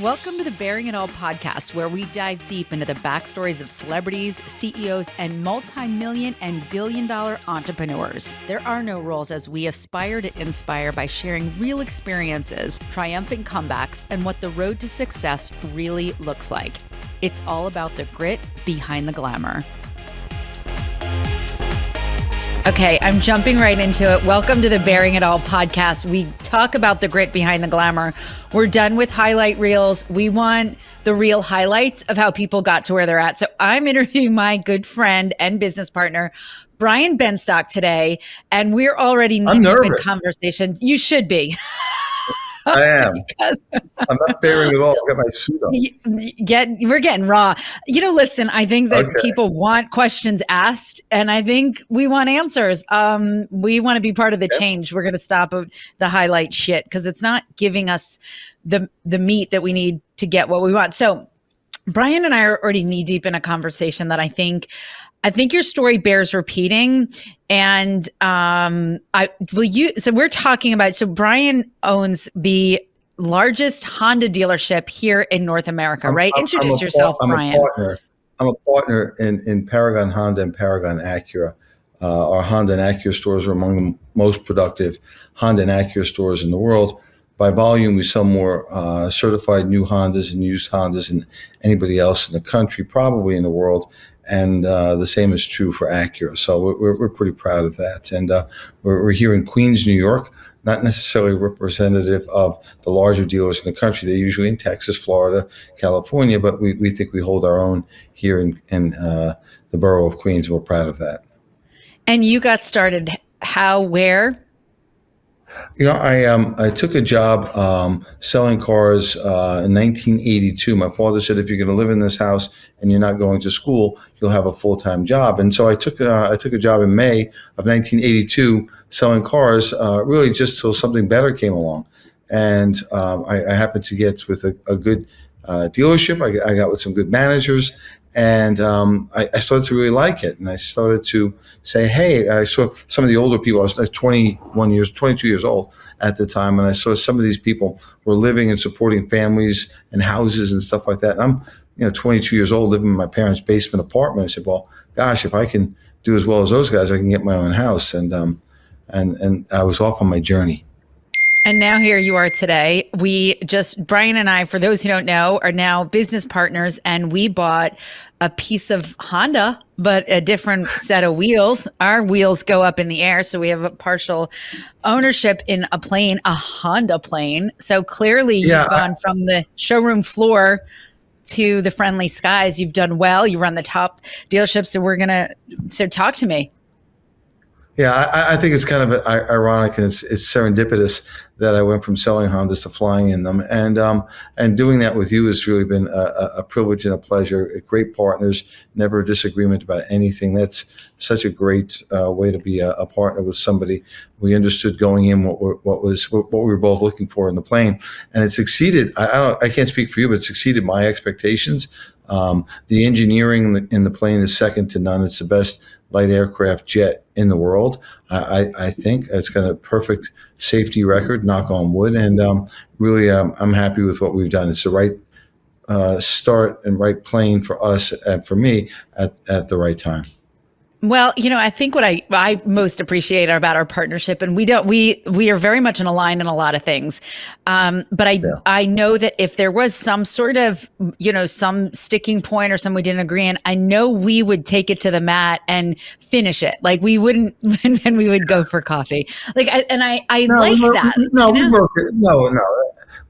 Welcome to the Bearing It All podcast, where we dive deep into the backstories of celebrities, CEOs, and multi-million and billion-dollar entrepreneurs. There are no rules as we aspire to inspire by sharing real experiences, triumphant comebacks, and what the road to success really looks like. It's all about the grit behind the glamour. Okay, I'm jumping right into it. Welcome to the Bearing It All podcast. We talk about the grit behind the glamour. We're done with highlight reels. We want the real highlights of how people got to where they're at. So I'm interviewing my good friend and business partner, Brian Benstock, today, and we're already knee deep in conversation. You should be. I am. I'm not bearing it all. I've got my suit on. We're getting raw. Listen, I think that people want questions asked, and I think we want answers. We want to be part of the change. We're going to stop the highlight shit because it's not giving us the meat that we need to get what we want. So Brian and I are already knee deep in a conversation that I think your story bears repeating. And so we're talking about, so Brian owns the largest Honda dealership here in North America, right? Introduce yourself, Brian. I'm a partner in Paragon Honda and Paragon Acura. Our Honda and Acura stores are among the most productive Honda and Acura stores in the world. By volume, we sell more certified new Hondas and used Hondas than anybody else in the country, probably in the world. And the same is true for Acura. So we're pretty proud of that. And we're here in Queens, New York, not necessarily representative of the larger dealers in the country. They're usually in Texas, Florida, California, but we think we hold our own here in the borough of Queens. We're proud of that. And you got started how, where? I took a job selling cars in 1982. My father said, if you're going to live in this house and you're not going to school, you'll have a full-time job. And so I took a job in May of 1982 selling cars, really just till something better came along. And I happened to get with a good dealership. I got with some good managers. And I started to really like it. And I started to say, hey, I saw some of the older people. I was 22 years old at the time. And I saw some of these people were living and supporting families and houses and stuff like that. And I'm 22 years old, living in my parents' basement apartment. I said, well, gosh, if I can do as well as those guys, I can get my own house. And I was off on my journey. And now here you are today. Brian and I, for those who don't know, are now business partners, and we bought a piece of Honda, but a different set of wheels. Our wheels go up in the air, so we have a partial ownership in a plane, a Honda plane. So clearly you've gone from the showroom floor to the friendly skies. You've done well. You run the top dealership. So talk to me. Yeah, I think it's kind of ironic and it's serendipitous that I went from selling Hondas to flying in them, and doing that with you has really been a privilege and a pleasure. Great partners, never a disagreement about anything. That's such a great way to be a partner with somebody. We understood going in what we were both looking for in the plane, and it succeeded. I can't speak for you, but it succeeded my expectations. The engineering in the plane is second to none. It's the best light aircraft jet in the world. I think it's got a perfect safety record, knock on wood, and really I'm happy with what we've done. It's the right start and right plane for us and for me at the right time. Well, I think what I most appreciate about our partnership, and we are very much in line in a lot of things. But I know that if there was some sort of, some sticking point or something we didn't agree on, I know we would take it to the mat and finish it. Like we wouldn't, and then we would go for coffee. Like, I like that.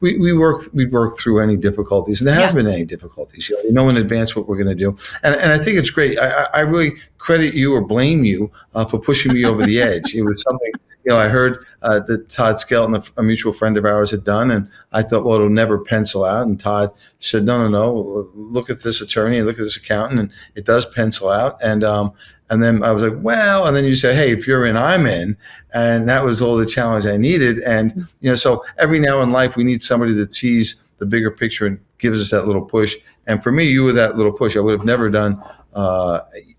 We work through any difficulties, and there haven't been any difficulties. You know in advance what we're going to do, and I think it's great. I really credit you or blame you for pushing me over the edge. It was something I heard that Todd Skelton, a mutual friend of ours, had done, and I thought, well, it'll never pencil out. And Todd said, no, look at this attorney and look at this accountant, and it does pencil out. And then I was like, well, and then you said, hey, if you're in, I'm in. And that was all the challenge I needed. And, so every now in life, we need somebody that sees the bigger picture and gives us that little push. And for me, you were that little push. I would have never done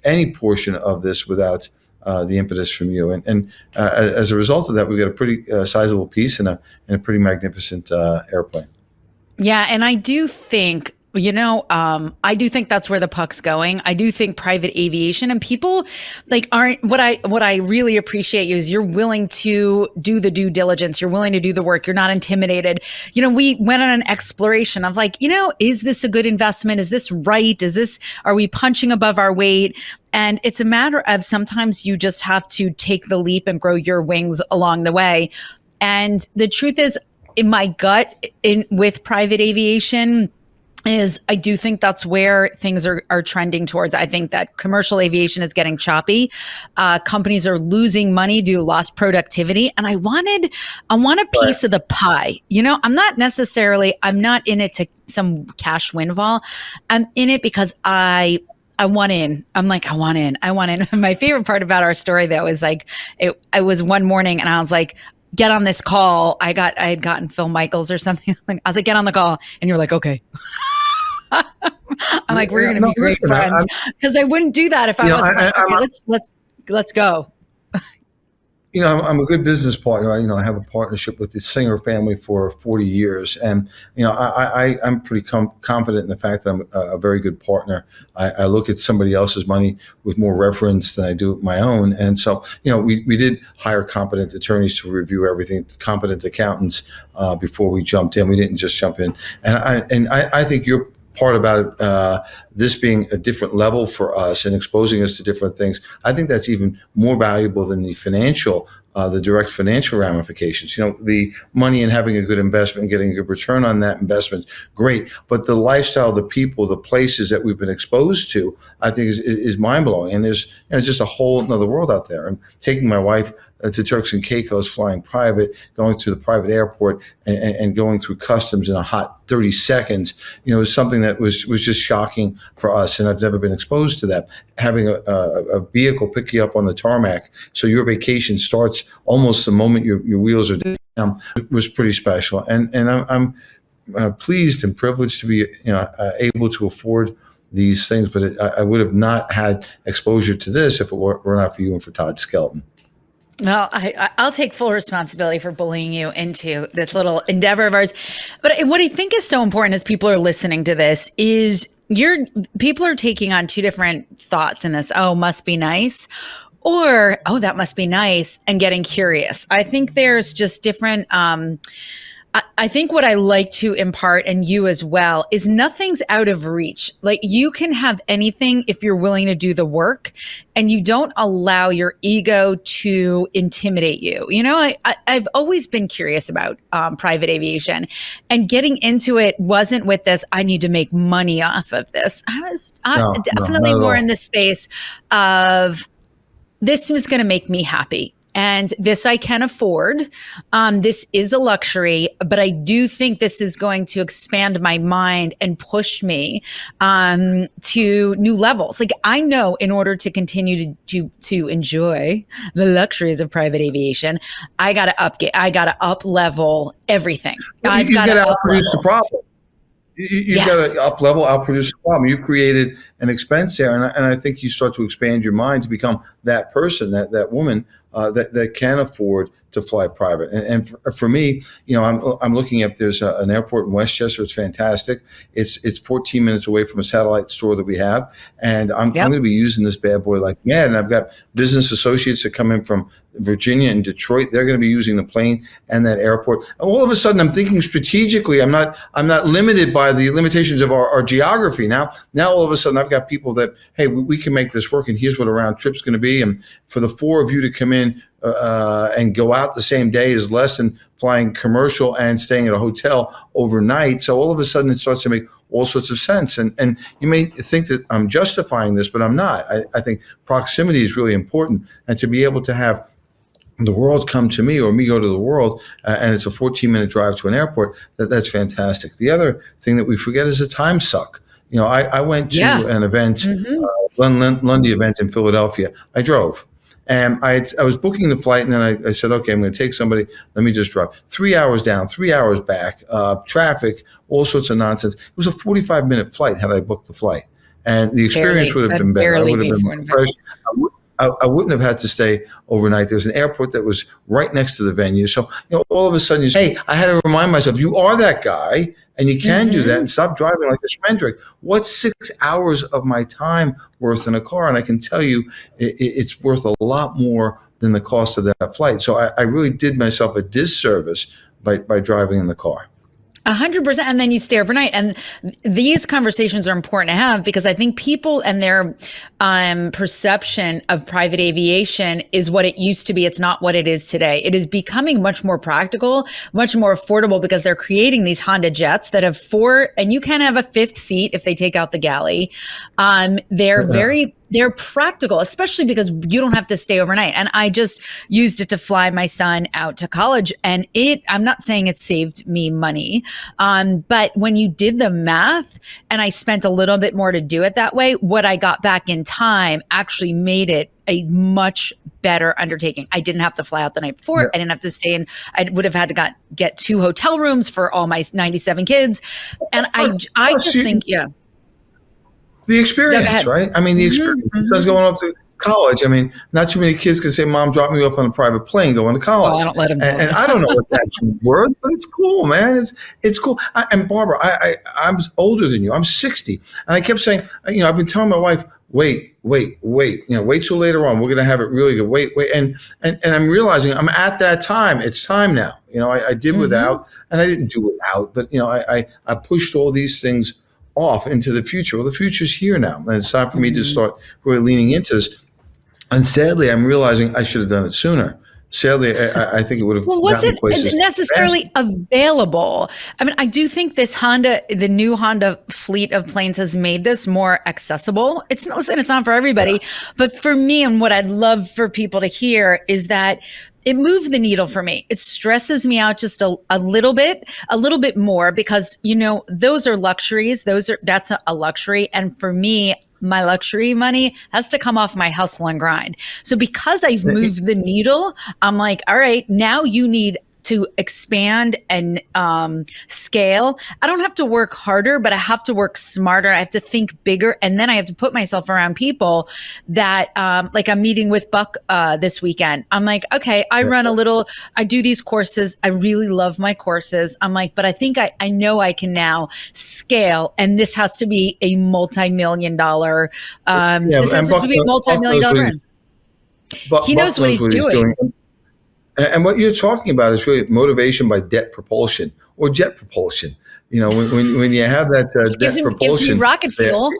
any portion of this without the impetus from you. And as a result of that, we got a pretty sizable piece and a pretty magnificent airplane. Yeah, and I do think, I do think that's where the puck's going. I do think private aviation and people like aren't what I really appreciate you is you're willing to do the due diligence. You're willing to do the work. You're not intimidated. We went on an exploration of like, is this a good investment? Is this right? Are we punching above our weight? And it's a matter of sometimes you just have to take the leap and grow your wings along the way. And the truth is, in my gut, with private aviation, is I do think that's where things are trending towards. I think that commercial aviation is getting choppy. Companies are losing money due to lost productivity. And I want a piece of the pie. I'm not in it to some cash windfall. I'm in it because I want in. I'm like, I want in. My favorite part about our story though is like, I was one morning and I was like, get on this call. I had gotten Phil Michaels or something. I was like, get on the call. And you're like, okay. I'm like, we're going to be great friends. Because I wouldn't do that if I wasn't like, okay, let's go. I'm a good business partner. I have a partnership with the Singer family for 40 years. And, I'm pretty confident in the fact that I'm a very good partner. I look at somebody else's money with more reverence than I do my own. And so, we did hire competent attorneys to review everything, competent accountants before we jumped in. We didn't just jump in. And I think you're part about this being a different level for us and exposing us to different things. I think that's even more valuable than the direct financial ramifications. The money and having a good investment and getting a good return on that investment, great. But the lifestyle, the people, the places that we've been exposed to, I think is mind blowing. And there's just a whole another world out there. I'm taking my wife to Turks and Caicos, flying private, going to the private airport and going through customs in a hot 30 seconds, is something that was just shocking for us. And I've never been exposed to that. Having a vehicle pick you up on the tarmac, so your vacation starts almost the moment your wheels are down, was pretty special. And I'm pleased and privileged to be able to afford these things. But I would have not had exposure to this if it were not for you and for Todd Skelton. Well, I'll take full responsibility for bullying you into this little endeavor of ours. But what I think is so important as people are listening to this is people are taking on two different thoughts in this. Oh, must be nice. Or, oh, that must be nice, and getting curious. I think there's just different I think what I like to impart, and you as well, is nothing's out of reach. Like you can have anything if you're willing to do the work and you don't allow your ego to intimidate you. I've always been curious about private aviation, and getting into it wasn't with this, I need to make money off of this. I was definitely more in the space of this is going to make me happy. And this I can afford. This is a luxury, but I do think this is going to expand my mind and push me to new levels. Like I know in order to continue to enjoy the luxuries of private aviation, I got to up level everything. I've got to outproduce the problem. You've got to outproduce the problem. You created an expense there, and I think you start to expand your mind to become that person, that woman that can afford to fly private. And for me, I'm looking at there's an airport in Westchester. It's fantastic. It's 14 minutes away from a satellite store that we have, and I'm going to be using this bad boy like mad. And I've got business associates that come in from Virginia and Detroit. They're going to be using the plane and that airport. And all of a sudden, I'm thinking strategically. I'm not limited by the limitations of our geography. Now all of a sudden, I've got people that, hey, we can make this work, and here's what a round trip's going to be. And for the four of you to come in and go out the same day is less than flying commercial and staying at a hotel overnight. So all of a sudden, it starts to make all sorts of sense. And you may think that I'm justifying this, but I'm not. I think proximity is really important, and to be able to have the world come to me or me go to the world, and it's a 14-minute drive to an airport, that's fantastic. The other thing that we forget is the time suck. I went to an event, Lundy event in Philadelphia. I drove. And I was booking the flight, and then I said, okay, I'm going to take somebody. Let me just drive. 3 hours down, 3 hours back, traffic, all sorts of nonsense. It was a 45-minute flight had I booked the flight. And the experience would have been better. I would have been refreshed. I wouldn't have had to stay overnight. There was an airport that was right next to the venue. So, all of a sudden hey, I had to remind myself, you are that guy and you can do that and stop driving like a Schmendrick. What's 6 hours of my time worth in a car? And I can tell you it's worth a lot more than the cost of that flight. So I really did myself a disservice by driving in the car. 100%. And then you stay overnight. And these conversations are important to have because I think people and their perception of private aviation is what it used to be. It's not what it is today. It is becoming much more practical, much more affordable because they're creating these Honda jets that have 4, and you can have a 5th seat if they take out the galley. They're practical, especially because you don't have to stay overnight. And I just used it to fly my son out to college. And I'm not saying it saved me money, but when you did the math and I spent a little bit more to do it that way, what I got back in time actually made it a much better undertaking. I didn't have to fly out the night before. I didn't have to stay in. I would have had to get 2 hotel rooms for all my 97 kids. And I just think, the experience, right? I mean, the experience. Because going off to college, I mean, not too many kids can say, Mom, drop me off on a private plane going to college. Oh, I don't let them do and I don't know what that's worth, but it's cool, man. It's cool. And Barbara, I'm older than you. I'm 60. And I kept saying, I've been telling my wife, wait, wait till later on. We're going to have it really good. Wait. And I'm realizing I'm at that time. It's time now. I did without, and I didn't do without, but, I pushed all these things off into the future. Well, the future's here now, and it's time for me to start really leaning into this. And sadly, I'm realizing I should have done it sooner. Sadly, I think it would have. Well, was it necessarily available? I mean, I do think the new Honda fleet of planes has made this more accessible. It's not for everybody, but for me, and what I'd love for people to hear is that it moved the needle for me. It stresses me out just a little bit more because, those are luxuries. That's a luxury. And for me, my luxury money has to come off my hustle and grind. So because I've moved the needle, I'm like, all right, now you need to expand and scale. I don't have to work harder, but I have to work smarter. I have to think bigger. And then I have to put myself around people that, like I'm meeting with Buck this weekend. I'm like, okay, I do these courses. I really love my courses. I'm like, but I think I know I can now scale. And this has to be a multi-million dollar, brand. He knows what he's doing. And what you're talking about is really motivation by debt propulsion or jet propulsion. When you have that debt propulsion, gives me rocket fuel.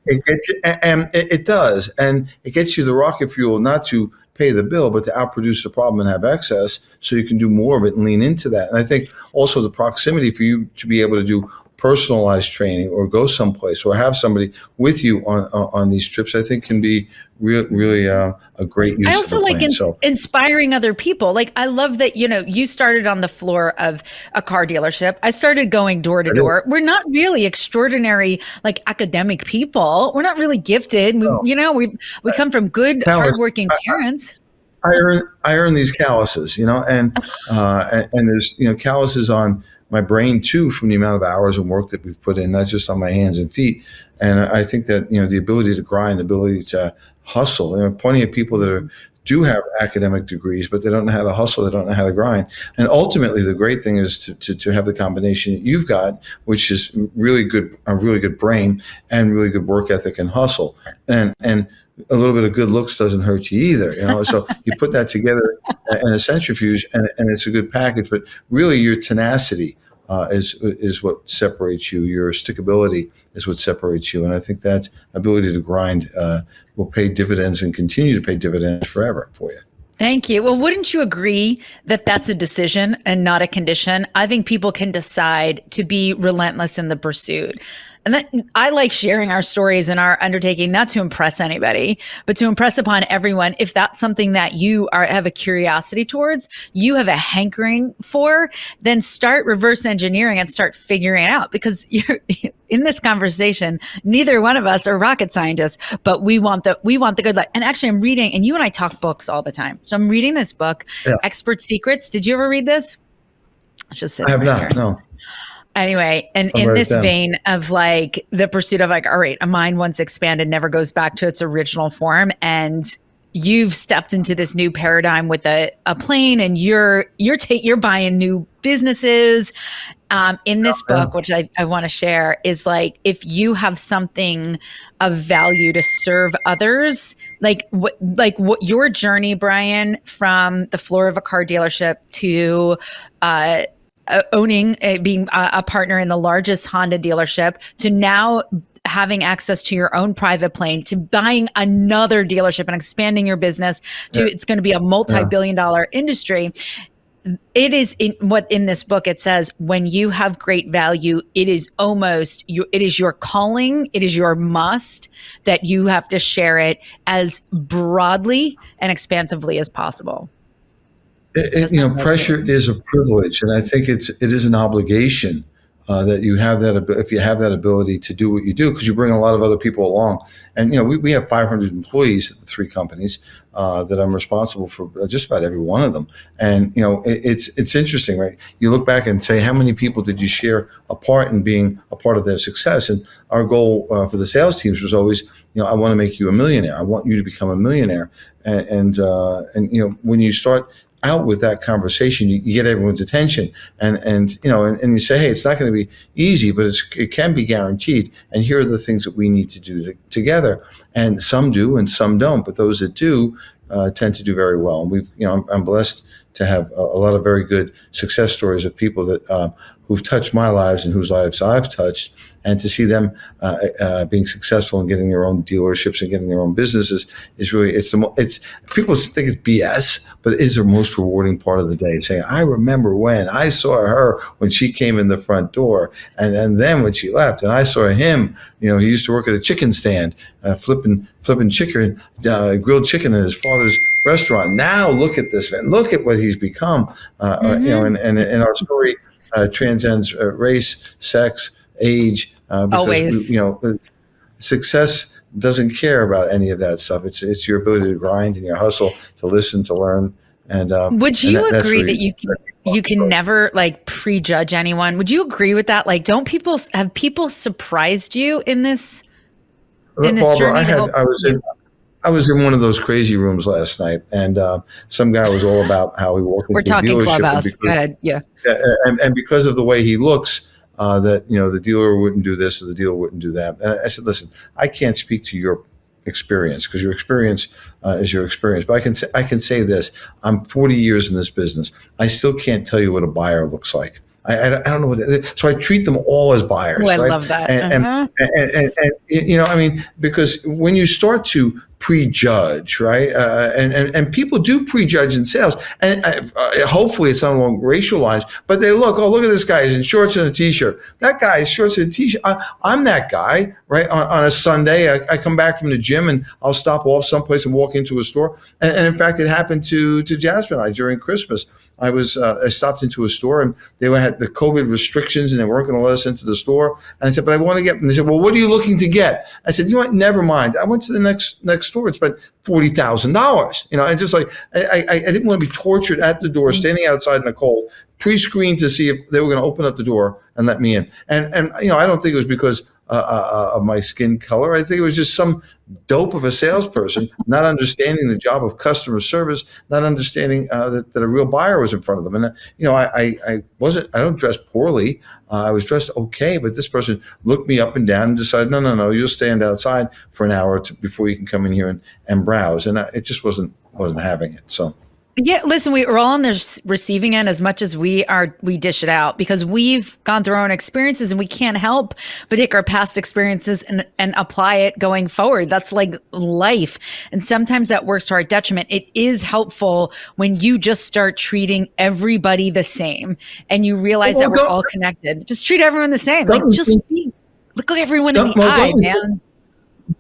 It gets you, and it does, and it gets you the rocket fuel not to pay the bill, but to outproduce the problem and have excess, so you can do more of it and lean into that. And I think also the proximity for you to be able to do personalized training or go someplace or have somebody with you on these trips, I think can be really a great use. I also of the like plane. inspiring other people. Like I love that, you started on the floor of a car dealership. I started going door to door. We're not really extraordinary, like academic people. We're not really gifted. We come from good, hardworking parents. I earn these calluses, and there's, calluses on my brain too, from the amount of hours of work that we've put in, not just on my hands and feet. And I think that, the ability to grind, the ability to hustle, there are plenty of people that do have academic degrees, but they don't know how to hustle. They don't know how to grind. And ultimately, the great thing is to have the combination that you've got, which is a really good brain and really good work ethic and hustle. And a little bit of good looks doesn't hurt you either, So you put that together in a centrifuge, and it's a good package. But really, your tenacity is what separates you. Your stickability is what separates you, and I think that ability to grind will pay dividends and continue to pay dividends forever for you. Thank you. Well, wouldn't you agree that that's a decision and not a condition? I think people can decide to be relentless in the pursuit. And that I like sharing our stories and our undertaking, not to impress anybody, but to impress upon everyone. If that's something that you have a curiosity towards, you have a hankering for, then start reverse engineering and start figuring it out. Because in this conversation, neither one of us are rocket scientists, but we want the good life. And actually, I'm reading, and you and I talk books all the time. So I'm reading this book, Expert Secrets. Did you ever read this? It's just sitting I have right not. here. No. Anyway, and in this vein of like the pursuit of like, all right, a mind once expanded never goes back to its original form. And you've stepped into this new paradigm with a plane, and you're buying new businesses. In this Yeah. book, which I want to share, is like, if you have something of value to serve others, like what your journey, Brian, from the floor of a car dealership to owning, being a partner in the largest Honda dealership, to now having access to your own private plane, to buying another dealership and expanding your business to, Yeah. it's going to be a Yeah. multi-billion-dollar industry. It is in this book, it says, when you have great value, it is almost you, it is your calling, it is your must, that you have to share it as broadly and expansively as possible. Does that Pressure resonate? is a privilege, and I think it is an obligation that you have that if you have that ability to do what you do, because you bring a lot of other people along. And we have 500 employees at the three companies that I'm responsible for just about every one of them. And it's interesting, right? You look back and say, how many people did you share a part in being a part of their success? And our goal for the sales teams was always, I want to make you a millionaire. I want you to become a millionaire. And when you start out with that conversation, you get everyone's attention, and you say, hey, it's not going to be easy, but it can be guaranteed. And here are the things that we need to do together. And some do, and some don't. But those that do tend to do very well. And I'm blessed to have a lot of very good success stories of people that who've touched my lives and whose lives I've touched, and to see them being successful and getting their own dealerships and getting their own businesses is really, it's people think it's BS, but it is the most rewarding part of the day. Saying, I remember when I saw her when she came in the front door, and then when she left, and I saw him. He used to work at a chicken stand, flipping chicken, grilled chicken in his father's restaurant. Now look at this man. Look at what he's become. And our story transcends race, sex, age, because Always. success doesn't care about any of that stuff. It's your ability to grind and your hustle, to listen, to learn, and Would and you that's agree really, that you can never like prejudge anyone? Would you agree with that? Like, don't people have people surprised you in this Barbara, journey to help you? I was in one of those crazy rooms last night, and some guy was all about how he walked We're into a talking dealership, and Clubhouse. Go ahead. Yeah. because of the way he looks, that the dealer wouldn't do this or the dealer wouldn't do that. And I said, listen, I can't speak to your experience, because your experience is your experience. But I can say this: I'm 40 years in this business. I still can't tell you what a buyer looks like. I don't know what that, so I treat them all as Oh, buyers, I right? love that. And because when you start to prejudge, right, and people do prejudge in sales, and hopefully it's not along racial lines, but they look at this guy, he's in shorts and a t-shirt. That guy is shorts and a t-shirt. I'm that guy, right? On a Sunday, I come back from the gym and I'll stop off someplace and walk into a store. And in fact, it happened to Jasmine and I during Christmas. I stopped into a store, and they had the COVID restrictions and they weren't going to let us into the store. And I said, but I want to get, and they said, well, what are you looking to get? I said, you know what, never mind. I went to the next store and spent $40,000. And just like, I didn't want to be tortured at the door, standing outside in the cold, pre-screened to see if they were going to open up the door and let me in. And I don't think it was because of my skin color. I think it was just some dope of a salesperson not understanding the job of customer service, not understanding that a real buyer was in front of them. And I don't dress poorly. I was dressed okay, but this person looked me up and down and decided, no, you'll stand outside for an hour before you can come in here and browse. And it just wasn't having it. So. Yeah, listen, we're all on the receiving end as much as we dish it out, because we've gone through our own experiences, and we can't help but take our past experiences and apply it going forward. That's like life. And sometimes that works to our detriment. It is helpful when you just start treating everybody the same and you realize that we're all connected. Just treat everyone the same. Like, just look at everyone in the eye, man.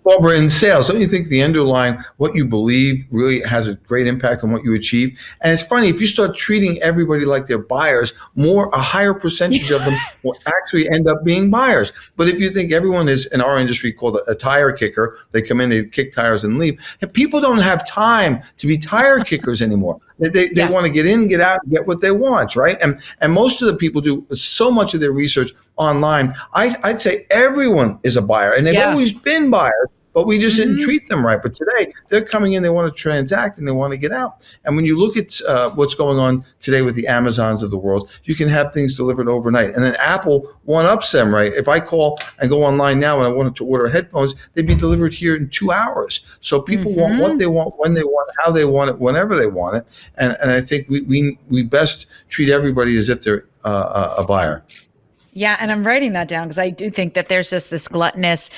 Barbara, in sales, don't you think the underlying, what you believe, really has a great impact on what you achieve? And it's funny, if you start treating everybody like they're buyers, a higher percentage of them will actually end up being buyers. But if you think everyone is, in our industry, called a tire kicker, they come in, they kick tires and leave. And people don't have time to be tire kickers anymore. They want to get in, get out, get what they want, right? And most of the people do so much of their research online. I'd say everyone is a buyer, and they've always been buyers. but we just didn't Hmm. treat them right. But today they're coming in, they want to transact and they want to get out. And when you look at what's going on today with the Amazons of the world, you can have things delivered overnight. And then Apple one-ups them, right? If I call and go online now and I wanted to order headphones, they'd be delivered here in 2 hours. So people want what Hmm. they want, when they want, how they want it, whenever they want it. And I think we best treat everybody as if they're a buyer. Yeah, and I'm writing that down because I do think that there's just this gluttonous,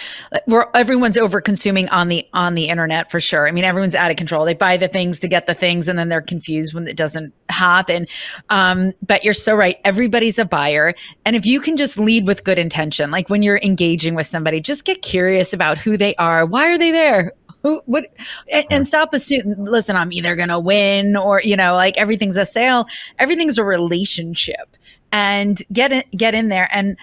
where everyone's over consuming on the internet for sure. I mean, everyone's out of control. They buy the things to get the things, and then they're confused when it doesn't happen. But you're so right. Everybody's a buyer, and if you can just lead with good intention, like when you're engaging with somebody, just get curious about who they are. Why are they there? Who, what, and stop assuming, listen, I'm either going to win or, like everything's a sale. Everything's a relationship, and get in there and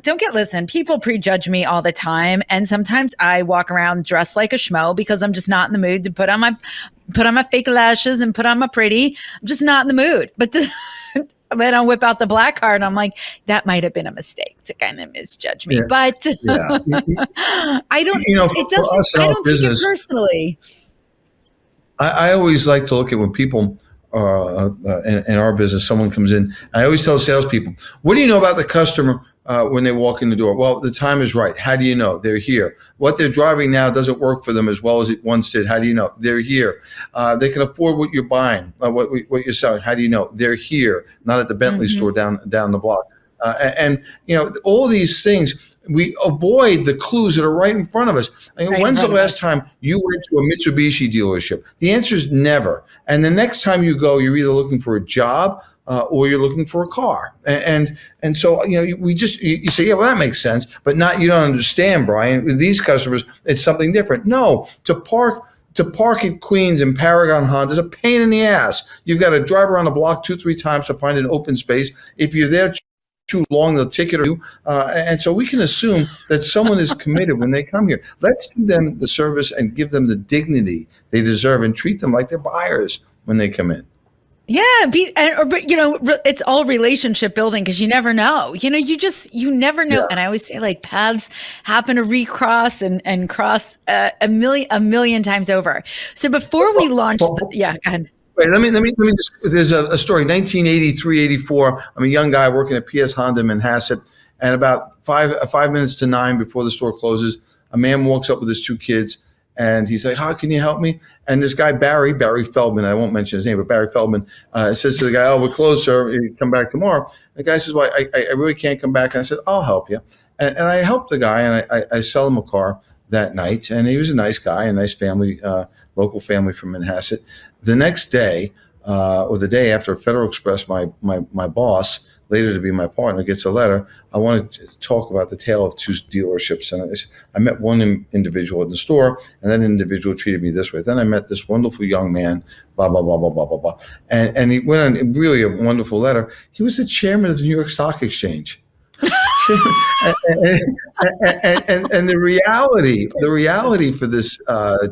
don't listen. People prejudge me all the time. And sometimes I walk around dressed like a schmo because I'm just not in the mood to put on my fake lashes and put on my pretty. I'm just not in the mood. But then I'll whip out the black card and I'm like, that might have been a mistake to kind of misjudge me. Yeah. But Yeah. I don't, it For doesn't, us in I our don't take it business, personally. I always like to look at when people in our business, someone comes in. I always tell salespeople, "What do you know about the customer when they walk in the door?" Well, the time is right. How do you know? They're here. What they're driving now doesn't work for them as well as it once did. How do you know? They're here. They can afford what you're buying, what you're selling. How do you know? They're here, not at the Bentley store down the block. And all these things. We avoid the clues that are right in front of us. I mean, Right in when's the front of last us. time you went to a Mitsubishi dealership? The answer is never. And the next time you go, you're either looking for a job or you're looking for a car. And so we just you say, yeah, well, that makes sense, but not you don't understand, Brian. With these customers, it's something different. No, to park at Queens and Paragon Honda is a pain in the ass. You've got to drive around the block 2-3 times to find an open space. If you're there too long, they'll ticket you. And so we can assume that someone is committed when they come here. Let's do them the service and give them the dignity they deserve and treat them like they're buyers when they come in. Yeah, but it's all relationship building because you never know. You never know. Yeah. And I always say like paths happen to recross and cross a million times over. So before we launched, yeah, go ahead. Wait, let me just, there's a story, 1983, 84. I'm a young guy working at PS Honda in Manhasset, and about 5 minutes to 9 before the store closes, a man walks up with his 2 kids, and he's like, "How can you help me?" And this guy, Barry Feldman, I won't mention his name, but Barry Feldman says to the guy, "Oh, we're closed, sir. You come back tomorrow." The guy says, "Well, I really can't come back." And I said, "I'll help you." And I helped the guy, and I sell him a car that night. And he was a nice guy, a nice family, local family from Manhasset. The next day, or the day after, Federal Express, my boss, later to be my partner, gets a letter. I wanted to talk about the tale of 2 dealerships. And I met one individual in the store, and that individual treated me this way. Then I met this wonderful young man, blah, blah, blah, blah, blah, blah, blah. And he went on really a wonderful letter. He was the chairman of the New York Stock Exchange. And the reality for this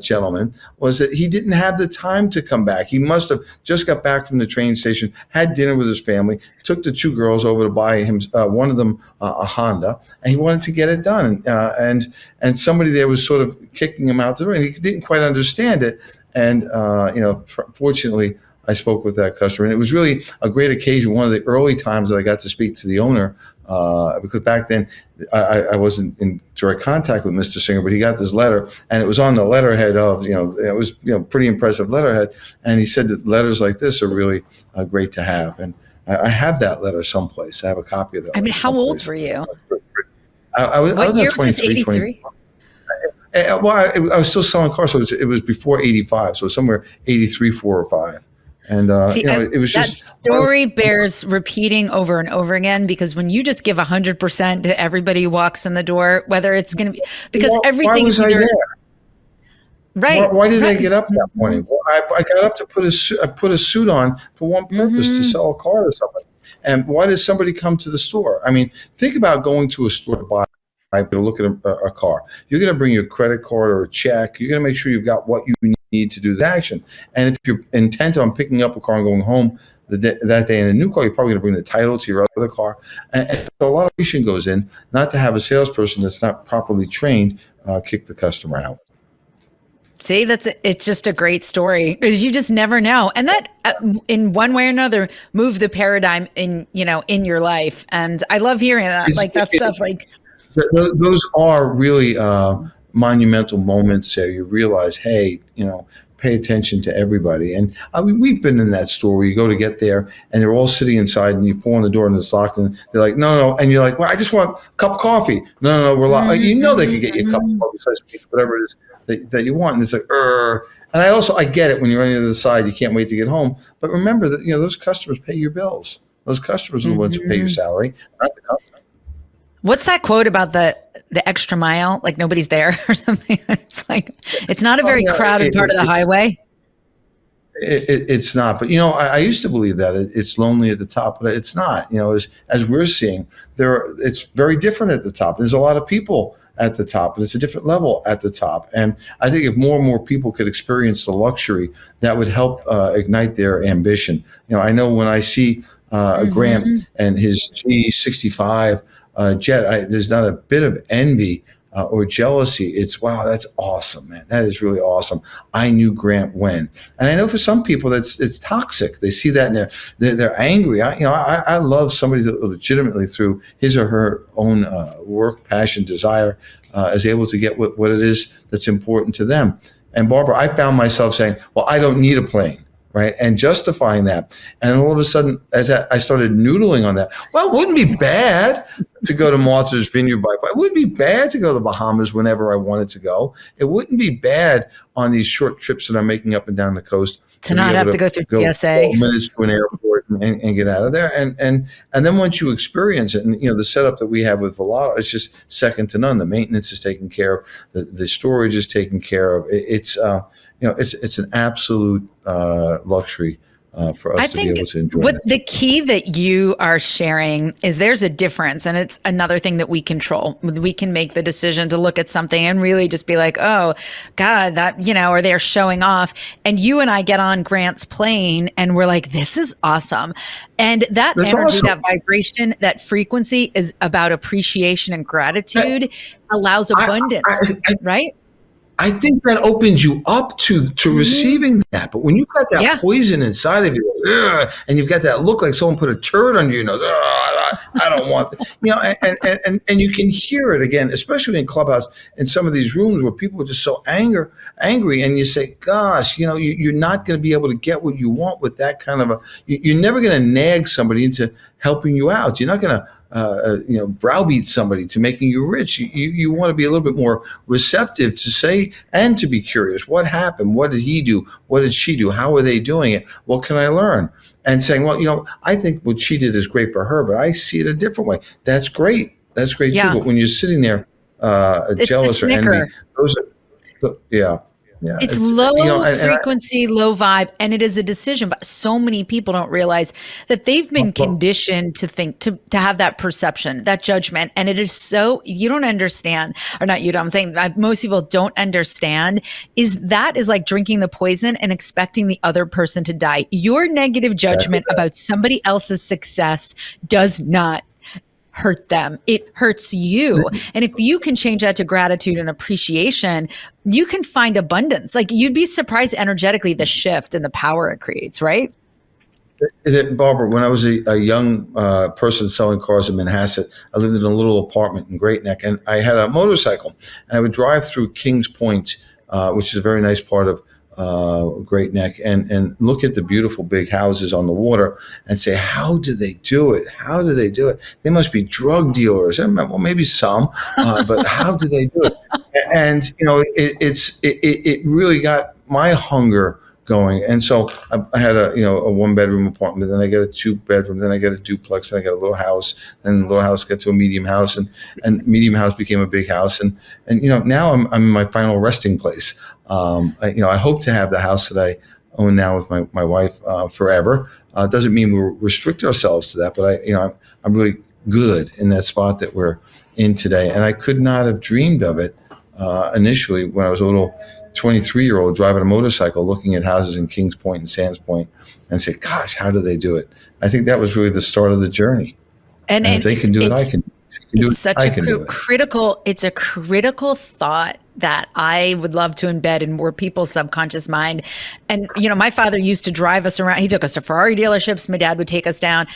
gentleman was that he didn't have the time to come back. He must have just got back from the train station, had dinner with his family, took the 2 girls over to buy him, one of them a Honda, and he wanted to get it done. And somebody there was sort of kicking him out the door, and he didn't quite understand it. And fortunately, I spoke with that customer, and it was really a great occasion. One of the early times that I got to speak to the owner, because back then I wasn't in direct contact with Mr. Singer, but he got this letter, and it was on the letterhead of, it was pretty impressive letterhead, and he said that letters like this are really great to have, and I have that letter someplace. I have a copy of that. I mean, letter how old someplace. were you? I was What about year was this? 23, 83? well, I was still selling cars, so it was before 85, so somewhere 83, 4 or 5. And See, it was that just story bears repeating over and over again, because when you just give 100% to everybody who walks in the door, whether it's going to be because why everything was is I either there? right. Why did I Right. get up that morning? Well, I got up to put a suit on for one purpose, to sell a car to somebody. And why does somebody come to the store? I mean, think about going to a store to buy. To look at a car. You're going to bring your credit card or a check. You're going to make sure you've got what you need to do the action. And if you're intent on picking up a car and going home that day in a new car, you're probably going to bring the title to your other car. And so a lot of patience goes in, not to have a salesperson that's not properly trained kick the customer out. See, it's just a great story because you just never know. And that in one way or another moved the paradigm in your life. And I love hearing that. It's, Like that stuff like those are really monumental moments there. You realize, hey, pay attention to everybody. And I mean, we've been in that store where you go to get there and they're all sitting inside and you pull on the door and it's locked and they're like, no, no. And you're like, well, I just want a cup of coffee. No, no, no, we're locked. They could get you a cup of coffee, whatever it is that you want. And it's like, and I get it when you're on the other side, you can't wait to get home. But remember that, those customers pay your bills. Those customers are the ones who pay your salary, not the company. What's that quote about the extra mile? Like nobody's there or something. It's like it's not a very crowded part of the highway. It's not, but I used to believe that it's lonely at the top, but it's not. As we're seeing, it's very different at the top. There's a lot of people at the top, but it's a different level at the top. And I think if more and more people could experience the luxury, that would help ignite their ambition. I know when I see Grant and his G65 jet, there's not a bit of envy or jealousy. It's, wow, that's awesome, man. That is really awesome. I knew Grant when. And I know for some people it's toxic. They see that and they're angry. I love somebody that legitimately through his or her own work, passion, desire is able to get what it is that's important to them. And Barbara, I found myself saying, well, I don't need a plane. Right. And justifying that. And all of a sudden, as I started noodling on that, well, it wouldn't be bad to go to Martha's Vineyard by bike. It wouldn't be bad to go to the Bahamas whenever I wanted to go. It wouldn't be bad on these short trips that I'm making up and down the coast to not have to go through TSA. 12 minutes to an airport and get out of there. And then once you experience it, and the setup that we have with Volato is just second to none. The maintenance is taken care of. The storage is taken care of. It's an absolute luxury for us to be able to enjoy. The key that you are sharing is there's a difference, and it's another thing that we control. We can make the decision to look at something and really just be like, oh God, that, or they're showing off. And you and I get on Grant's plane and we're like, this is awesome. And that's energy, awesome. That vibration, that frequency is about appreciation and gratitude, allows abundance, right? I think that opens you up to receiving that. But when you've got that poison inside of you, and you've got that look like someone put a turd under your nose, I don't want that. And you can hear it again, especially in Clubhouse, in some of these rooms where people are just so angry, and you say, gosh, you're not going to be able to get what you want with that kind of you're never going to nag somebody into helping you out. You're not going to browbeat somebody to making you rich. You want to be a little bit more receptive to say and to be curious. What happened? What did he do? What did she do? How are they doing it? What can I learn? And saying, well, I think what she did is great for her, but I see it a different way. That's great. That's great too. But when you're sitting there jealous or envy, it's low frequency, low vibe, and it is a decision. But so many people don't realize that they've been conditioned to think, to have that perception, that judgment. And it is so, you don't understand, or not you, I'm saying most people don't understand, is like drinking the poison and expecting the other person to die. Your negative judgment about somebody else's success does not hurt them. It hurts you. And if you can change that to gratitude and appreciation, you can find abundance. Like you'd be surprised energetically the shift and the power it creates, right? Barbara, when I was a young person selling cars in Manhasset, I lived in a little apartment in Great Neck, and I had a motorcycle, and I would drive through Kings Point, which is a very nice part of Great Neck, and look at the beautiful big houses on the water and say, how do they do it? How do they do it? They must be drug dealers. Well, maybe some, but how do they do it? And it really got my hunger going. And so I had a 1-bedroom apartment, then I got a 2-bedroom, then I got a duplex, then I got a little house, then the little house got to a medium house, and medium house became a big house. And now I'm in my final resting place. I hope to have the house that I own now with my wife forever. Doesn't mean we restrict ourselves to that, but I'm really good in that spot that we're in today. And I could not have dreamed of it initially when I was a little 23-year-old driving a motorcycle, looking at houses in Kings Point and Sands Point, and say, gosh, how do they do it? I think that was really the start of the journey. And if they can do it, I can do it. It's such a critical thought that I would love to embed in more people's subconscious mind. And, my father used to drive us around. He took us to Ferrari dealerships. My dad would take us down,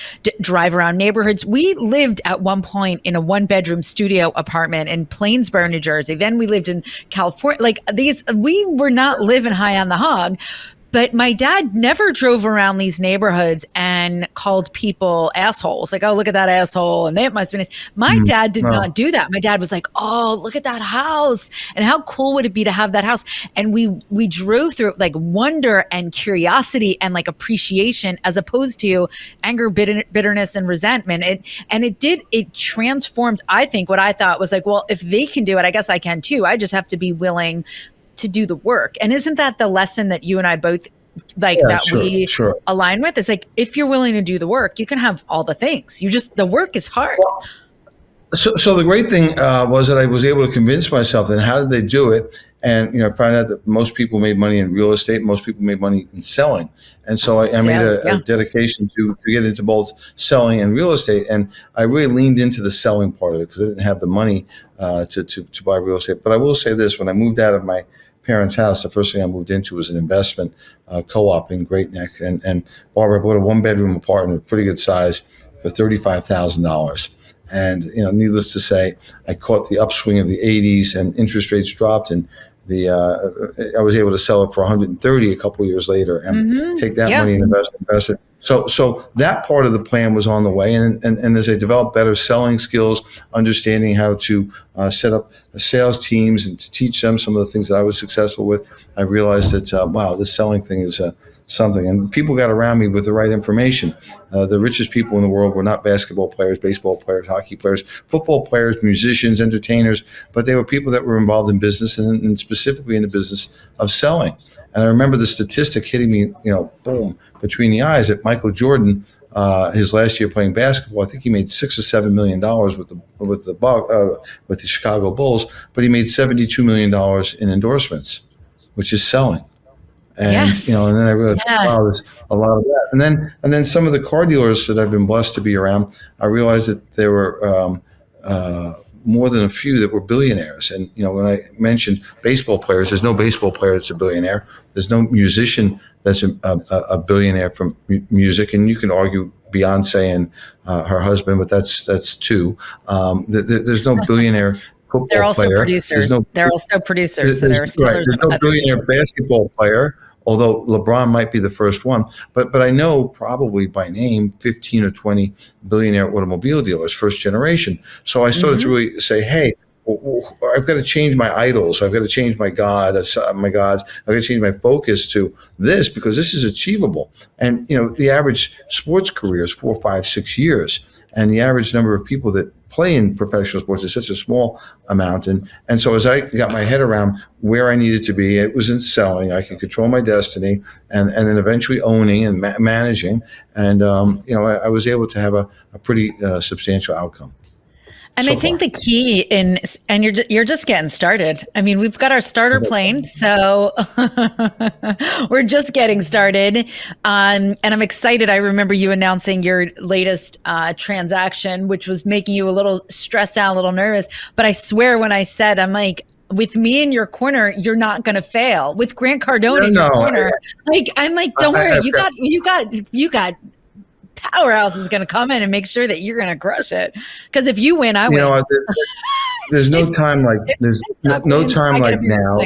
drive around neighborhoods. We lived at one point in a 1-bedroom studio apartment in Plainsboro, New Jersey. Then we lived in California. We were not living high on the hog. But my dad never drove around these neighborhoods and called people assholes. Like, oh, look at that asshole. And that must be nice. My dad did not do that. My dad was like, oh, look at that house. And how cool would it be to have that house? And we drove through like wonder and curiosity and like appreciation as opposed to anger, bitterness, and resentment. It transformed, I think, what I thought was like, well, if they can do it, I guess I can too. I just have to be willing to do the work. And isn't that the lesson that you and I both we align with? It's like, if you're willing to do the work, you can have all the things. The work is hard. Well, so the great thing was that I was able to convince myself. Then how did they do it? And I found out that most people made money in real estate. Most people made money in selling. And so I made a dedication to get into both selling and real estate. And I really leaned into the selling part of it because I didn't have the money to buy real estate. But I will say this: when I moved out of my parents' house, the first thing I moved into was an investment co-op in Great Neck. And Barbara, I bought a 1-bedroom apartment, pretty good size, for $35,000. And needless to say, I caught the upswing of the '80s, and interest rates dropped, and I was able to sell it for 130 a couple of years later, and take that money and invest it. So that part of the plan was on the way, and as I developed better selling skills, understanding how to set up sales teams and to teach them some of the things that I was successful with, I realized that wow, this selling thing is something. And people got around me with the right information. The richest people in the world were not basketball players, baseball players, hockey players, football players, musicians, entertainers, but they were people that were involved in business and specifically in the business of selling. And I remember the statistic hitting me, boom, between the eyes that Michael Jordan, his last year playing basketball, I think he made $6 or $7 million with the Chicago Bulls, but he made $72 million in endorsements, which is selling. And and then I realized, wow, there's a lot of that. And then some of the car dealers that I've been blessed to be around, I realized that there were more than a few that were billionaires. And when I mentioned baseball players, there's no baseball player that's a billionaire. There's no musician that's a billionaire from music. And you can argue Beyonce and her husband, but that's two. There's no billionaire football they're also player. producers. They're also producers. There's no billionaire basketball player, although LeBron might be the first one. But I know probably by name 15 or 20 billionaire automobile dealers, first generation. So I started to really say, hey, I've got to change my idols. I've got to change my gods. I've got to change my focus to this because this is achievable. And, the average sports career is 4, 5, 6 years. And the average number of people that play in professional sports is such a small amount. And so as I got my head around where I needed to be, it was in selling. I could control my destiny and then eventually owning and managing. And, I was able to have a pretty substantial outcome. And I think the key and you're just getting started. I mean, we've got our starter plane, so we're just getting started. And I'm excited. I remember you announcing your latest transaction, which was making you a little stressed out, a little nervous. But I swear when I said, I'm like, with me in your corner, you're not going to fail. With Grant Cardone in your corner, I'm like, don't worry, you got. Powerhouse is going to come in and make sure that you're going to crush it. Because if you win, I win. There's no time like no time like now.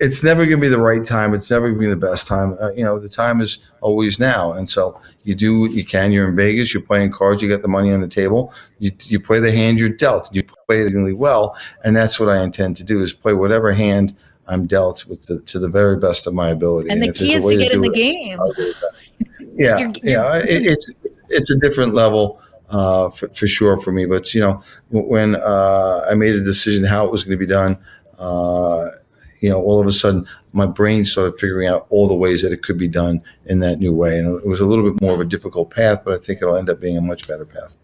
It's never going to be the right time. It's never going to be the best time. The time is always now. And so you do what you can. You're in Vegas. You're playing cards. You got the money on the table. You play the hand you're dealt. You play it really well. And that's what I intend to do: is play whatever hand I'm dealt to the very best of my ability. And the key is to get in the game. It's a different level for sure for me. But when I made a decision how it was going to be done, all of a sudden my brain started figuring out all the ways that it could be done in that new way. And it was a little bit more of a difficult path, but I think it'll end up being a much better path.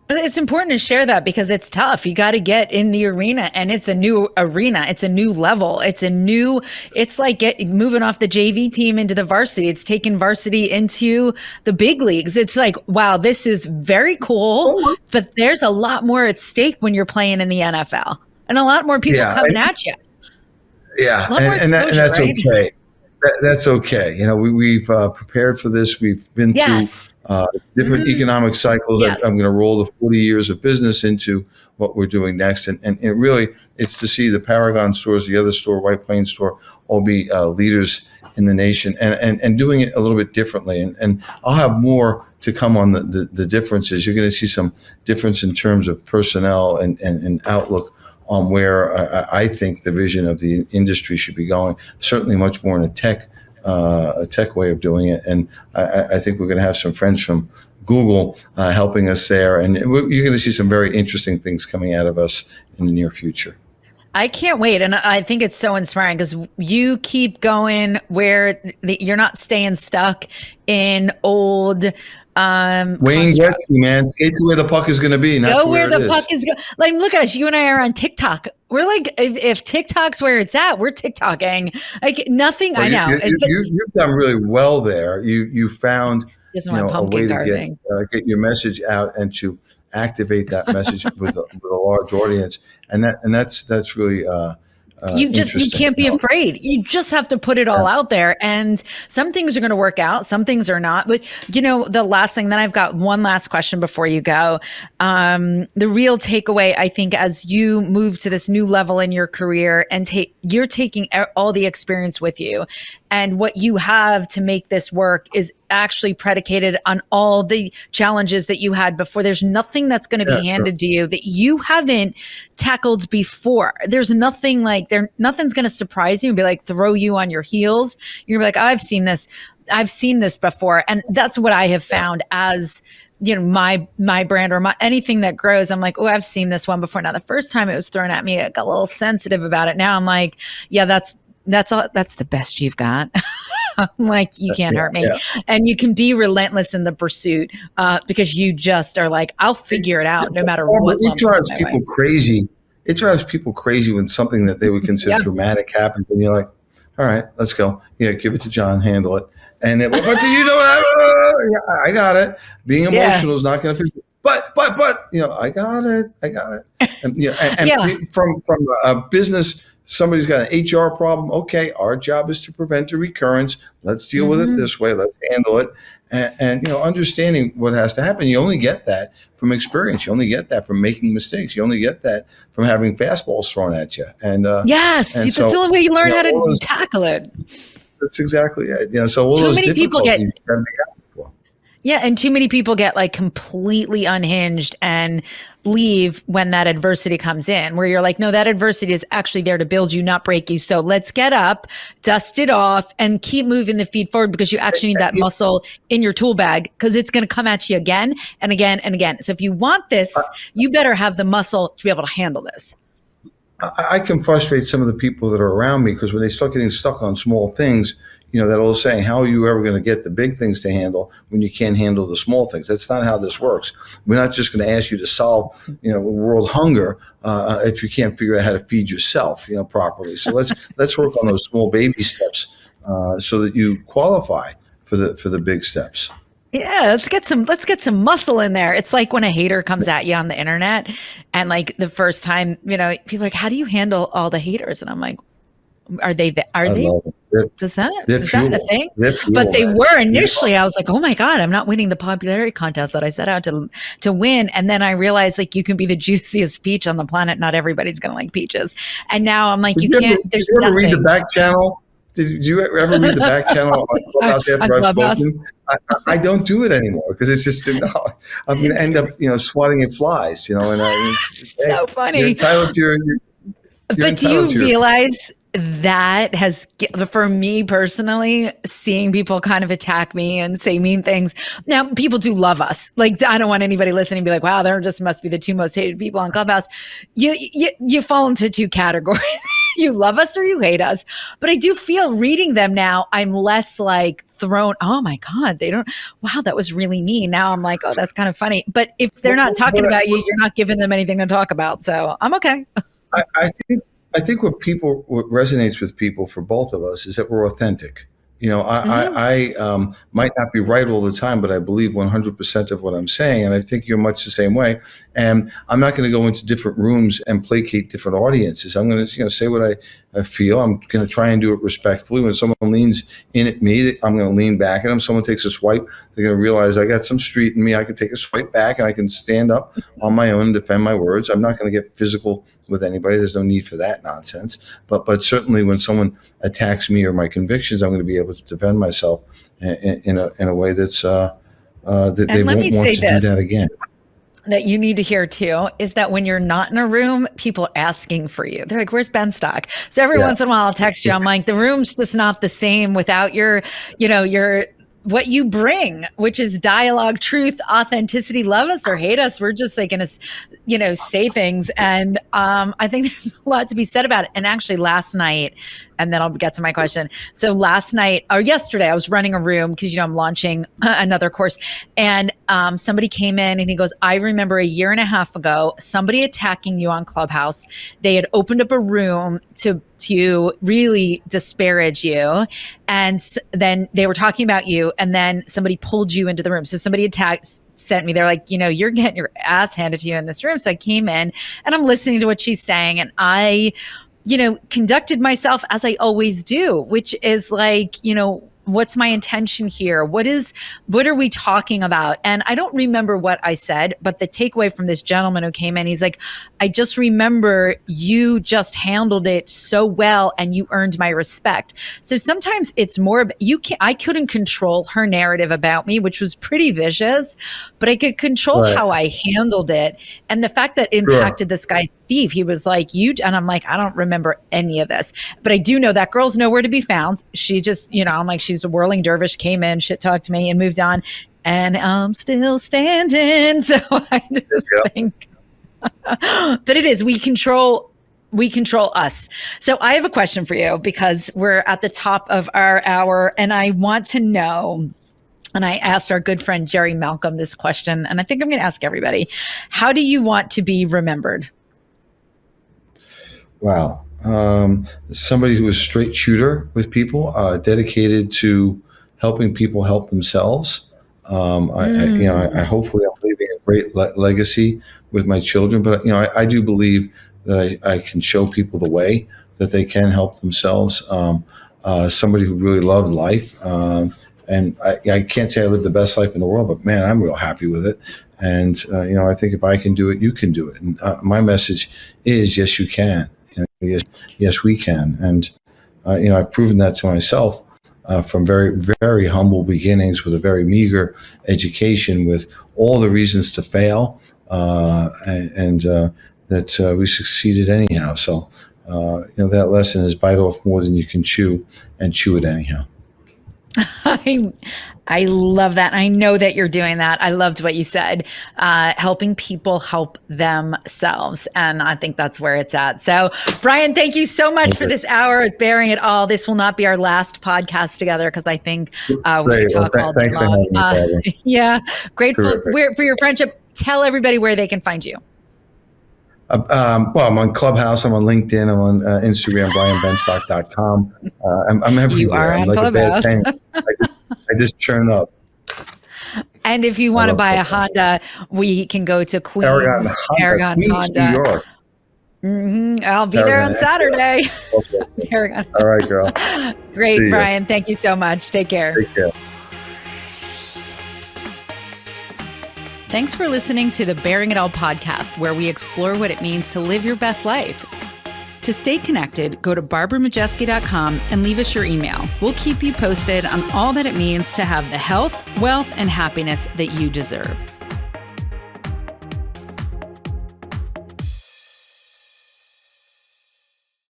It's important to share that because it's tough. You got to get in the arena, and it's a new arena. It's a new level. It's like moving off the JV team into the varsity. It's taking varsity into the big leagues. It's like, wow, this is very cool, but there's a lot more at stake when you're playing in the NFL. and a lot more people Yeah. coming at you. Yeah, A lot more and exposure, that's right? okay. That's okay. You know, we've prepared for this. We've been through Yes. different Hmm. economic cycles. Yes. I'm going to roll the 40 years of business into what we're doing next, and it really it's to see the Paragon stores, the other store, White Plains store, all be leaders in the nation, and doing it a little bit differently. And I'll have more to come on the differences. You're going to see some difference in terms of personnel and outlook on where I think the vision of the industry should be going. Certainly, much more in a tech way of doing it. And I think we're going to have some friends from Google helping us there, and you're going to see some very interesting things coming out of us in the near future. I can't wait. And I think it's so inspiring because you keep going where you're not staying stuck in old Wayne construct. Gretzky, man, skate to where the puck is going to be, not Go to where where it the puck is. is going. Like, look at us. You and I are on TikTok. We're like, if TikTok's where it's at, we're TikToking. Like nothing. Well, I know. you've done really well there. You found Doesn't want a pumpkin way to carving. get your message out and to activate that message with a large audience, and that's really You interesting. can't be afraid. You just have to put it all Yeah. out there, and some things are going to work out, some things are not. But the last thing, then I've got one last question before you go. The real takeaway, I think, as you move to this new level in your career and you're taking all the experience with you, and what you have to make this work is actually predicated on all the challenges that you had before. There's nothing that's going to Yeah, be sure. handed to you that you haven't tackled before. There's nothing like nothing's going to surprise you and be like throw you on your heels. You're gonna be like, oh, I've seen this before. And that's what I have found as my brand or anything that grows. I'm like, oh, I've seen this one before. Now, the first time it was thrown at me, I got a little sensitive about it. Now I'm like, yeah, that's all. That's the best you've got. I'm like, you can't hurt me. Yeah. And you can be relentless in the pursuit because you just are like, I'll figure it out no matter what. It drives people crazy. It drives people crazy when something that they would consider dramatic happens, and you're like, all right, let's go. Yeah, give it to John, handle it. And then, but do you know what? I got it. Being emotional is not going to fix it. But I got it. And from a business, somebody's got an HR problem. Okay, our job is to prevent a recurrence. Let's deal with it this way. Let's handle it. And understanding what has to happen. You only get that from experience. You only get that from making mistakes. You only get that from having fastballs thrown at you. And yes, that's the only way you learn how to tackle it. That's exactly it. So all too those many people get. Yeah, and too many people get like completely unhinged and leave when that adversity comes in, where you're like, no, that adversity is actually there to build you, not break you. So let's get up, dust it off, and keep moving the feet forward because you actually need that muscle in your tool bag because it's going to come at you again and again and again. So if you want this, you better have the muscle to be able to handle this. I can frustrate some of the people that are around me because when they start getting stuck on small things, that old saying, how are you ever going to get the big things to handle when you can't handle the small things? That's not how this works. We're not just going to ask you to solve, world hunger if you can't figure out how to feed yourself, properly. So let's work on those small baby steps so that you qualify for the big steps. Yeah, let's get some muscle in there. It's like when a hater comes at you on the internet and like the first time, people are like, how do you handle all the haters? And I'm like, is that a thing? But they were initially. I was like, oh my God, I'm not winning the popularity contest that I set out to win. And then I realized like you can be the juiciest peach on the planet. Not everybody's going to like peaches. And now I'm like, there's nothing. Read the back channel? Did you ever read the back channel on Clubhouse after I've spoken? I don't do it anymore because it's just I'm going to end up swatting at flies. So funny. You're entitled to but do you realize that has, for me personally, seeing people kind of attack me and say mean things. Now, people do love us. Like, I don't want anybody listening to be like, wow, there just must be the two most hated people on Clubhouse. You fall into two categories. You love us or you hate us. But I do feel reading them now, I'm less like thrown, oh my God, wow, that was really mean. Now I'm like, oh, that's kind of funny. But if they're not talking about you, you're not giving them anything to talk about. So I'm okay. I think what resonates with people for both of us is that we're authentic. I might not be right all the time, but I believe 100% of what I'm saying. And I think you're much the same way. And I'm not going to go into different rooms and placate different audiences. I'm going to say what I feel. I'm going to try and do it respectfully. When someone leans in at me, I'm going to lean back at them. Someone takes a swipe, they're going to realize I got some street in me. I can take a swipe back and I can stand up on my own and defend my words. I'm not going to get physical with anybody. There's no need for that nonsense. But certainly when someone attacks me or my convictions, I'm going to be able to defend myself in a way that's that they won't want to do that again. That you need to hear too is that when you're not in a room, people are asking for you. They're like, "Where's Benstock?" So every once in a while, I'll text you. I'm like, "The room's just not the same without your what you bring, which is dialogue, truth, authenticity. Love us or hate us, we're just like going to, say things." And I think there's a lot to be said about it. And actually, last night. And then I'll get to my question. So last night or yesterday, I was running a room because, I'm launching another course. And somebody came in and he goes, "I remember a year and a half ago, somebody attacking you on Clubhouse. They had opened up a room to really disparage you. And then they were talking about you. And then somebody pulled you into the room. So somebody sent me, they're like, you're getting your ass handed to you in this room." So I came in and I'm listening to what she's saying. And I conducted myself as I always do, which is like, what's my intention here? What are we talking about? And I don't remember what I said, but the takeaway from this gentleman who came in, he's like, "I just remember you just handled it so well and you earned my respect." So sometimes it's more, I couldn't control her narrative about me, which was pretty vicious, but I could control how I handled it. And the fact that it impacted this guy, Steve, he was like, and I'm like, I don't remember any of this, but I do know that girl's nowhere to be found. She just, I'm like, she's a whirling dervish, came in, shit talked to me and moved on. And I'm still standing. So I just think, but it is, we control us. So I have a question for you because we're at the top of our hour and I want to know, and I asked our good friend Jerry Malcolm this question, and I think I'm going to ask everybody, how do you want to be remembered? Wow. Somebody who is straight shooter with people, dedicated to helping people help themselves. I hopefully I'm leaving a great legacy with my children, but I do believe that I can show people the way that they can help themselves. Somebody who really loved life. And I can't say I live the best life in the world, but man, I'm real happy with it. And, I think if I can do it, you can do it. And my message is, yes, you can. Yes, we can. And, I've proven that to myself from very, very humble beginnings with a very meager education with all the reasons to fail and that we succeeded anyhow. So, that lesson is bite off more than you can chew and chew it anyhow. I love that. I know that you're doing that. I loved what you said, helping people help themselves. And I think that's where it's at. So Brian, thank you so much for this hour of Bearing It All. This will not be our last podcast together because I think we could talk all day long. Yeah. Grateful for your friendship. Tell everybody where they can find you. Well, I'm on Clubhouse. I'm on LinkedIn. I'm on Instagram, brianbenstock.com. I'm everywhere. You are on Clubhouse. I just churn up. And if you want to buy a Honda, we can go to Queens, Paragon Honda. New York. I'll be there on Saturday. Paragon. All right, girl. Great, Brian. Thank you so much. Take care. Take care. Thanks for listening to the Bearing It All podcast, where we explore what it means to live your best life. To stay connected, go to barbaramajeski.com and leave us your email. We'll keep you posted on all that it means to have the health, wealth, and happiness that you deserve.